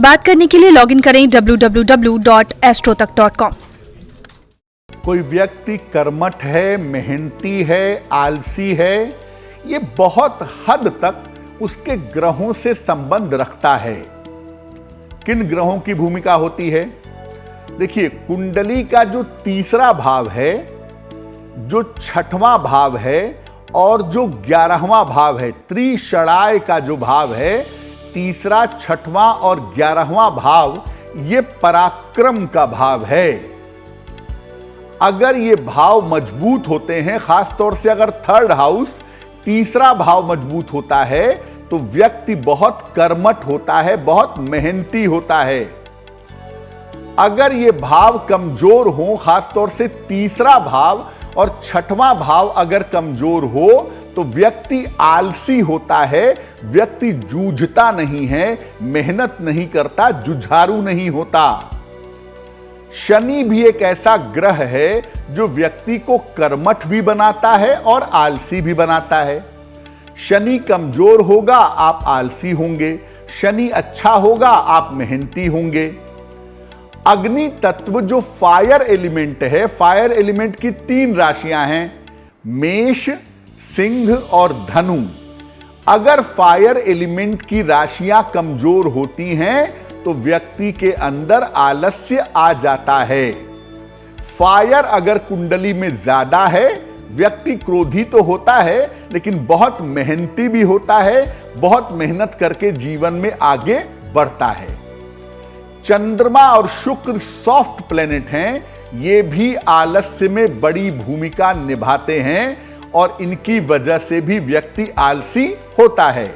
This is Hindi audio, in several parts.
बात करने के लिए लॉगिन करें www.astrotak.com। कोई व्यक्ति कर्मठ है, मेहनती है, आलसी है, ये बहुत हद तक उसके ग्रहों से संबंध रखता है। किन ग्रहों की भूमिका होती है? देखिए, कुंडली का जो तीसरा भाव है, जो छठवां भाव है और जो 11वां भाव है, त्रिषणाय का जो भाव है, तीसरा, छठवां और 11वां भाव, ये पराक्रम का भाव है। अगर ये भाव मजबूत होते हैं, खासतौर से अगर थर्ड हाउस, तीसरा भाव मजबूत होता है, तो व्यक्ति बहुत कर्मठ होता है, बहुत मेहनती होता है। अगर ये भाव कमजोर हो, खासतौर से तीसरा भाव और छठवां भाव अगर कमजोर हो, तो व्यक्ति आलसी होता है, व्यक्ति जूझता नहीं है, मेहनत नहीं करता, जुझारू नहीं होता। शनि भी एक ऐसा ग्रह है जो व्यक्ति को कर्मठ भी बनाता है और आलसी भी बनाता है। शनि कमजोर होगा, आप आलसी होंगे। शनि अच्छा होगा, आप मेहनती होंगे। अग्नि तत्व जो फायर एलिमेंट है, फायर एलिमेंट की 3 राशियां हैं, मेष, सिंह और धनु। अगर फायर एलिमेंट की राशियां कमजोर होती हैं, तो व्यक्ति के अंदर आलस्य आ जाता है। फायर अगर कुंडली में ज्यादा है, व्यक्ति क्रोधी तो होता है, लेकिन बहुत मेहनती भी होता है, बहुत मेहनत करके जीवन में आगे बढ़ता है। चंद्रमा और शुक्र सॉफ्ट प्लेनेट हैं, ये भी आलस्य में बड़ी भूमिका निभाते हैं और इनकी वजह से भी व्यक्ति आलसी होता है।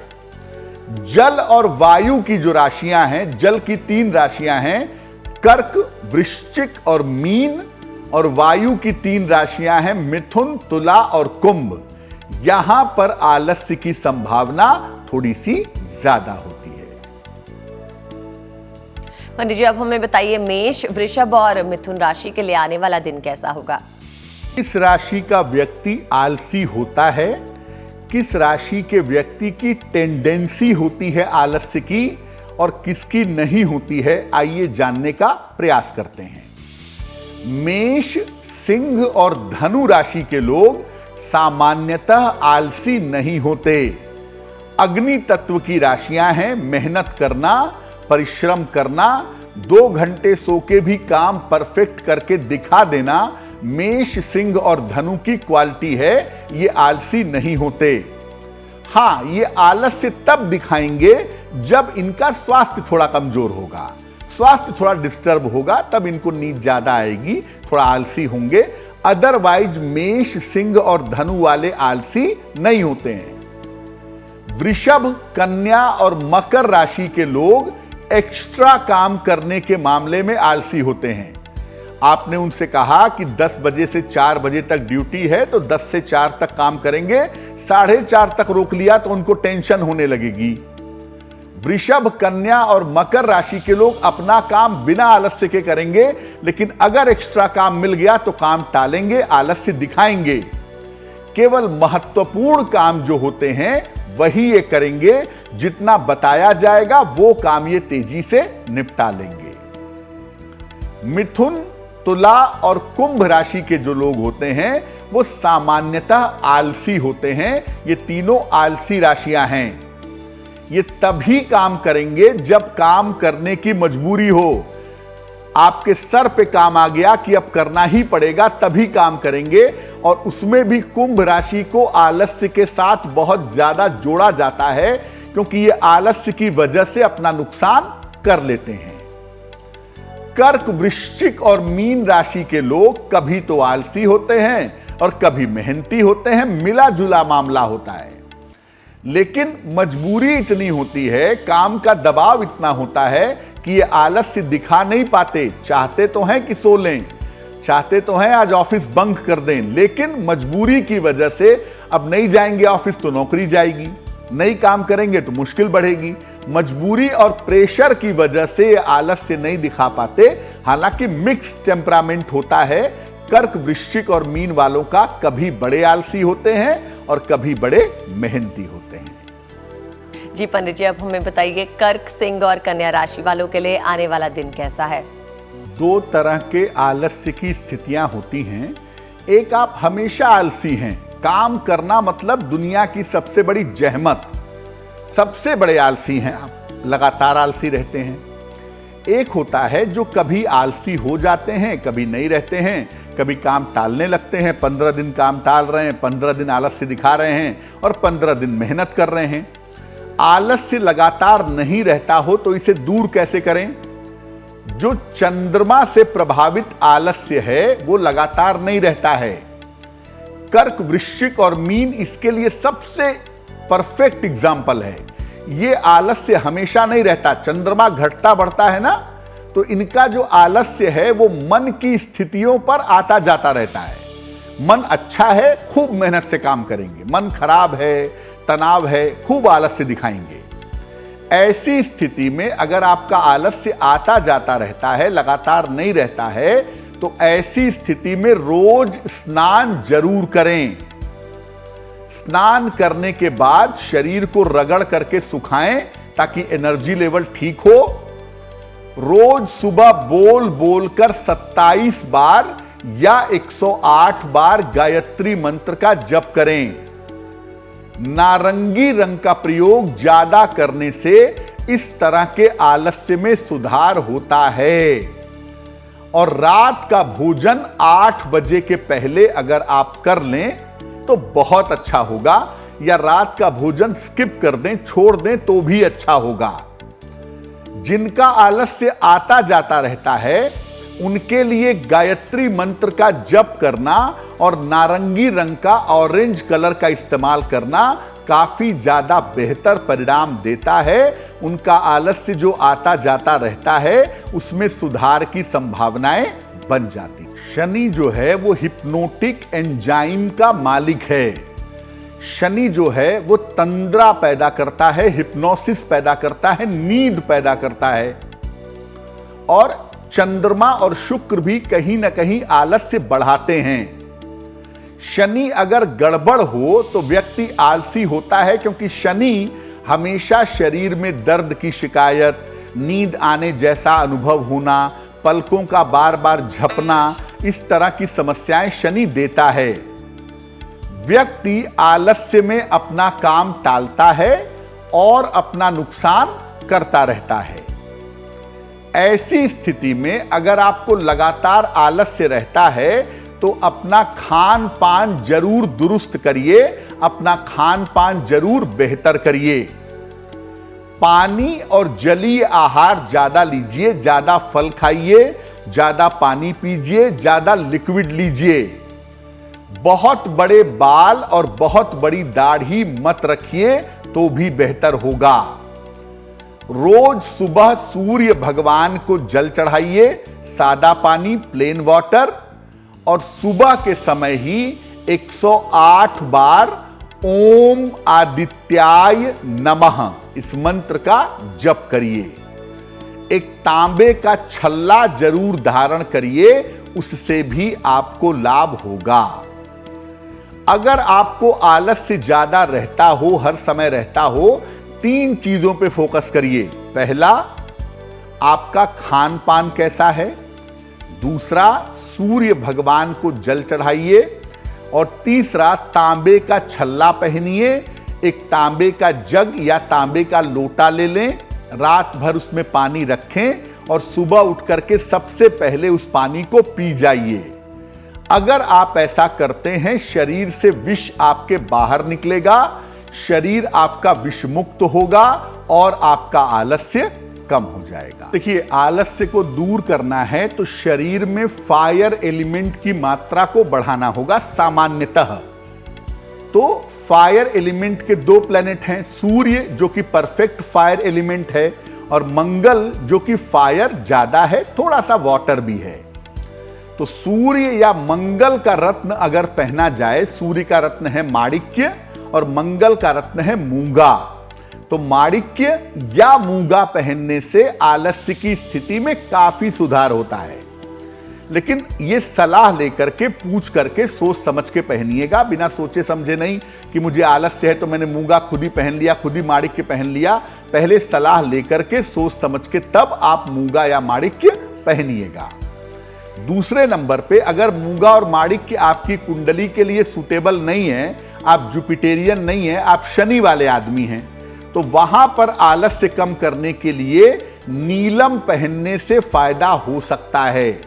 जल और वायु की जो राशियां हैं, जल की 3 राशियां हैं, कर्क, वृश्चिक और मीन, और वायु की 3 राशियां हैं, मिथुन, तुला और कुंभ। यहां पर आलस्य की संभावना थोड़ी सी ज्यादा होती है। पंडित जी, अब हमें बताइए, मेष, वृषभ और मिथुन राशि के लिए आने वाला दिन कैसा होगा? किस राशि का व्यक्ति आलसी होता है, किस राशि के व्यक्ति की टेंडेंसी होती है आलस्य की और किसकी नहीं होती है, आइए जानने का प्रयास करते हैं। मेष, सिंह और धनु राशि के लोग सामान्यतः आलसी नहीं होते। अग्नि तत्व की राशियां हैं, मेहनत करना, परिश्रम करना, 2 घंटे सो के भी काम परफेक्ट करके दिखा देना, मेष, सिंह और धनु की क्वालिटी है। ये आलसी नहीं होते। हां, ये आलस्य तब दिखाएंगे जब इनका स्वास्थ्य थोड़ा कमजोर होगा, स्वास्थ्य थोड़ा डिस्टर्ब होगा, तब इनको नींद ज्यादा आएगी, थोड़ा आलसी होंगे। अदरवाइज मेष, सिंह और धनु वाले आलसी नहीं होते हैं। वृषभ, कन्या और मकर राशि के लोग एक्स्ट्रा काम करने के मामले में आलसी होते हैं। आपने उनसे कहा कि 10 बजे से 4 बजे तक ड्यूटी है, तो 10 से 4 तक काम करेंगे, 4:30 तक रोक लिया तो उनको टेंशन होने लगेगी। वृषभ, कन्या और मकर राशि के लोग अपना काम बिना आलस्य के करेंगे, लेकिन अगर एक्स्ट्रा काम मिल गया तो काम टालेंगे, आलस्य दिखाएंगे। केवल महत्वपूर्ण काम जो होते हैं वही ये करेंगे, जितना बताया जाएगा वो काम ये तेजी से निपटा लेंगे। मिथुन, तुला और कुंभ राशि के जो लोग होते हैं वो सामान्यतः आलसी होते हैं। ये तीनों आलसी राशियां हैं। ये तभी काम करेंगे जब काम करने की मजबूरी हो, आपके सर पे काम आ गया कि अब करना ही पड़ेगा, तभी काम करेंगे। और उसमें भी कुंभ राशि को आलस्य के साथ बहुत ज्यादा जोड़ा जाता है, क्योंकि ये आलस्य की वजह से अपना नुकसान कर लेते हैं। कर्क, वृश्चिक और मीन राशि के लोग कभी तो आलसी होते हैं और कभी मेहनती होते हैं, मिला जुला मामला होता है। लेकिन मजबूरी इतनी होती है, काम का दबाव इतना होता है कि ये आलस्य दिखा नहीं पाते। चाहते तो हैं कि सो लें, चाहते तो हैं आज ऑफिस बंक कर दें, लेकिन मजबूरी की वजह से अब नहीं जाएंगे ऑफिस तो नौकरी जाएगी, नहीं काम करेंगे तो मुश्किल बढ़ेगी। मजबूरी और प्रेशर की वजह से आलस्य नहीं दिखा पाते। हालांकि मिक्स टेम्परामेंट होता है कर्क, वृश्चिक और मीन वालों का। कभी बड़े आलसी होते हैं और कभी बड़े मेहनती होते हैं। जी पंडित जी, अब हमें बताइए कर्क, सिंह और कन्या राशि वालों के लिए आने वाला दिन कैसा है? दो तरह के आलस्य की स्थितियां होती हैं। एक, आप हमेशा आलसी हैं, काम करना मतलब दुनिया की सबसे बड़ी जहमत, सबसे बड़े आलसी हैं आप, लगातार आलसी रहते हैं। एक होता है जो कभी आलसी हो जाते हैं, कभी नहीं रहते हैं, कभी काम टालने लगते हैं, 15 दिन काम टाल रहे हैं, 15 दिन आलस्य दिखा रहे हैं और 15 दिन मेहनत कर रहे हैं। आलस्य लगातार नहीं रहता हो तो इसे दूर कैसे करें? जो चंद्रमा से प्रभावित आलस्य है वो लगातार नहीं रहता है। कर्क, वृश्चिक और मीन इसके लिए सबसे परफेक्ट एग्जाम्पल है। ये आलस्य हमेशा नहीं रहता, चंद्रमा घटता बढ़ता है ना, तो इनका जो आलस्य है वो मन की स्थितियों पर आता जाता रहता है। मन अच्छा है, खूब मेहनत से काम करेंगे, मन खराब है, तनाव है, खूब आलस्य दिखाएंगे। ऐसी स्थिति में अगर आपका आलस्य आता जाता रहता है, लगातार नहीं रहता है, तो ऐसी स्थिति में रोज स्नान जरूर करें। स्नान करने के बाद शरीर को रगड़ करके सुखाएं ताकि एनर्जी लेवल ठीक हो। रोज सुबह बोल बोलकर 27 बार या 108 बार गायत्री मंत्र का जप करें। नारंगी रंग का प्रयोग ज्यादा करने से इस तरह के आलस्य में सुधार होता है। और रात का भोजन 8 बजे के पहले अगर आप कर लें तो बहुत अच्छा होगा, या रात का भोजन स्किप कर दें, छोड़ दें तो भी अच्छा होगा। जिनका आलस्य आता जाता रहता है उनके लिए गायत्री मंत्र का जप करना और नारंगी रंग का, ऑरेंज कलर का इस्तेमाल करना काफी ज्यादा बेहतर परिणाम देता है। उनका आलस्य जो आता जाता रहता है उसमें सुधार की संभावनाएं बन जाती। शनि जो है वो हिप्नोटिक एंजाइम का मालिक है। शनि जो है वो तंद्रा पैदा करता है, हिप्नोसिस पैदा करता है, नींद पैदा करता है। और चंद्रमा और शुक्र भी कहीं ना कहीं आलस्य बढ़ाते हैं। शनि अगर गड़बड़ हो तो व्यक्ति आलसी होता है, क्योंकि शनि हमेशा शरीर में दर्द की शिकायत, नींद आने जैसा अनुभव होना, पलकों का बार बार झपना, इस तरह की समस्याएं शनि देता है। व्यक्ति आलस्य में अपना काम टालता है और अपना नुकसान करता रहता है। ऐसी स्थिति में अगर आपको लगातार आलस्य रहता है तो अपना खान पान जरूर दुरुस्त करिए, अपना खान पान जरूर बेहतर करिए। पानी और जलीय आहार ज्यादा लीजिए, ज्यादा फल खाइए, ज्यादा पानी पीजिए, ज्यादा लिक्विड लीजिए। बहुत बड़े बाल और बहुत बड़ी दाढ़ी मत रखिए तो भी बेहतर होगा। रोज सुबह सूर्य भगवान को जल चढ़ाइए, सादा पानी, प्लेन वाटर, और सुबह के समय ही 108 बार ओम आदित्याय नमः इस मंत्र का जप करिए। एक तांबे का छल्ला जरूर धारण करिए, उससे भी आपको लाभ होगा। अगर आपको आलस्य ज्यादा रहता हो, हर समय रहता हो, 3 चीजों पे फोकस करिए। पहला, आपका खान पान कैसा है। दूसरा, सूर्य भगवान को जल चढ़ाइए। और तीसरा, तांबे का छल्ला पहनिए। एक तांबे का जग या तांबे का लोटा ले लें, रात भर उसमें पानी रखें और सुबह उठ करके सबसे पहले उस पानी को पी जाइए। अगर आप ऐसा करते हैं, शरीर से विष आपके बाहर निकलेगा, शरीर आपका विषमुक्त होगा और आपका आलस्य कम हो जाएगा। देखिए, आलस्य को दूर करना है तो शरीर में फायर एलिमेंट की मात्रा को बढ़ाना होगा सामान्यतः। तो फायर एलिमेंट के 2 प्लैनेट हैं, सूर्य जो कि परफेक्ट फायर एलिमेंट है, और मंगल जो कि फायर ज्यादा है, थोड़ा सा वाटर भी है। तो सूर्य या मंगल का रत्न अगर पहना जाए, सूर्य का रत्न है माणिक्य और मंगल का रत्न है मूंगा, तो माणिक्य या मूंगा पहनने से आलस्य की स्थिति में काफी सुधार होता है। लेकिन ये सलाह लेकर के, पूछ करके, सोच समझ के पहनिएगा, बिना सोचे समझे नहीं कि मुझे आलस्य है तो मैंने मूंगा खुद ही पहन लिया, खुद ही माणिक्य पहन लिया। पहले सलाह लेकर के, सोच समझ के तब आप मूंगा या माणिक्य पहनिएगा। दूसरे नंबर पे, अगर मूंगा और माणिक्य आपकी कुंडली के लिए सूटेबल नहीं है, आप जुपिटेरियन नहीं है, आप शनि वाले आदमी हैं, तो वहां पर आलस्य कम करने के लिए नीलम पहनने से फायदा हो सकता है।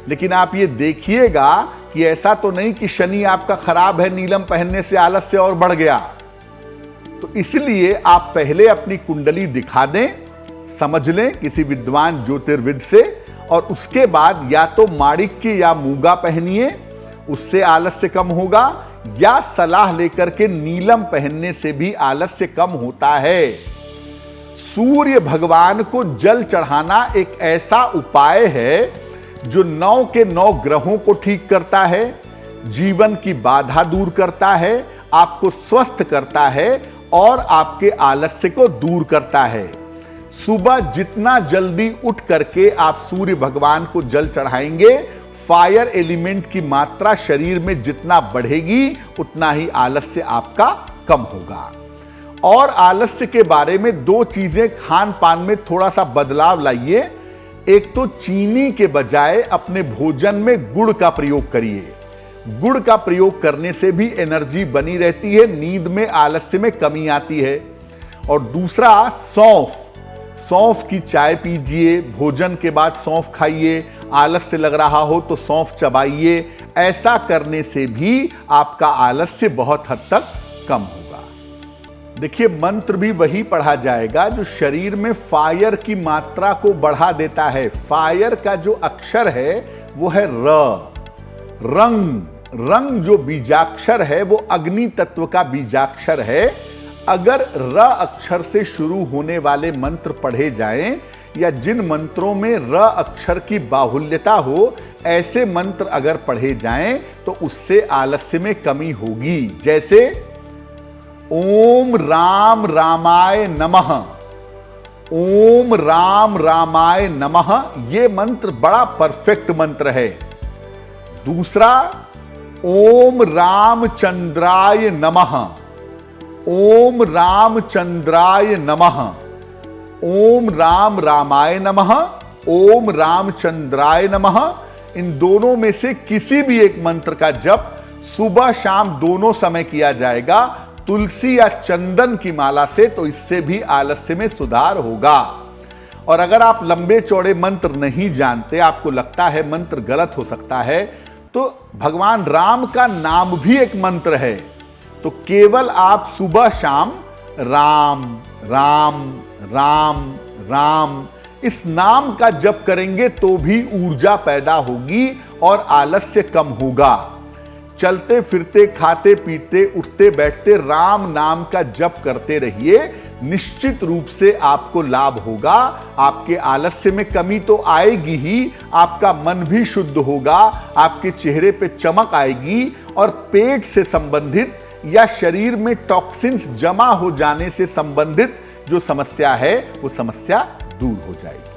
लेकिन आप ये देखिएगा कि ऐसा तो नहीं कि शनि आपका खराब है, नीलम पहनने से आलस्य और बढ़ गया। तो इसलिए आप पहले अपनी कुंडली दिखा दें, समझ लें किसी विद्वान ज्योतिर्विद से, और उसके बाद या तो माणिक्य या मूंगा पहनिए, उससे आलस्य कम होगा, या सलाह लेकर के नीलम पहनने से भी आलस्य कम होता है। सूर्य भगवान को जल चढ़ाना एक ऐसा उपाय है जो 9 के 9 ग्रहों को ठीक करता है, जीवन की बाधा दूर करता है, आपको स्वस्थ करता है और आपके आलस्य को दूर करता है। सुबह जितना जल्दी उठ करके आप सूर्य भगवान को जल चढ़ाएंगे, फायर एलिमेंट की मात्रा शरीर में जितना बढ़ेगी उतना ही आलस्य आपका कम होगा। और आलस्य के बारे में 2 चीजें, खान पान में थोड़ा सा बदलाव लाइए। एक तो चीनी के बजाय अपने भोजन में गुड़ का प्रयोग करिए। गुड़ का प्रयोग करने से भी एनर्जी बनी रहती है, नींद में, आलस्य में कमी आती है। और दूसरा, सौंफ की चाय पीजिए, भोजन के बाद सौंफ खाइए, आलस्य लग रहा हो तो सौंफ चबाइए। ऐसा करने से भी आपका आलस्य बहुत हद तक कम होगा। देखिए, मंत्र भी वही पढ़ा जाएगा जो शरीर में फायर की मात्रा को बढ़ा देता है। फायर का जो अक्षर है वो है र। रंग जो बीजाक्षर है वो अग्नि तत्व का बीजाक्षर है। अगर र अक्षर से शुरू होने वाले मंत्र पढ़े जाएं, या जिन मंत्रों में र अक्षर की बाहुल्यता हो, ऐसे मंत्र अगर पढ़े जाएं तो उससे आलस्य में कमी होगी। जैसे ओम राम रामाय नमः, ओम राम रामाय नमः, ये मंत्र बड़ा परफेक्ट मंत्र है। दूसरा, ओम रामचंद्राय नमः, ओम रामचंद्राय नमः, ओम राम रामाय नमः, ओम रामचंद्राय नमः। इन दोनों में से किसी भी एक मंत्र का जप सुबह शाम दोनों समय किया जाएगा, तुलसी या चंदन की माला से, तो इससे भी आलस्य में सुधार होगा। और अगर आप लंबे चौड़े मंत्र नहीं जानते, आपको लगता है मंत्र गलत हो सकता है, तो भगवान राम का नाम भी एक मंत्र है। तो केवल आप सुबह शाम राम राम राम राम इस नाम का जप करेंगे तो भी ऊर्जा पैदा होगी और आलस्य कम होगा। चलते फिरते, खाते पीते, उठते बैठते राम नाम का जप करते रहिए, निश्चित रूप से आपको लाभ होगा। आपके आलस्य में कमी तो आएगी ही, आपका मन भी शुद्ध होगा, आपके चेहरे पे चमक आएगी, और पेट से संबंधित या शरीर में टॉक्सिन्स जमा हो जाने से संबंधित जो समस्या है वो समस्या दूर हो जाएगी।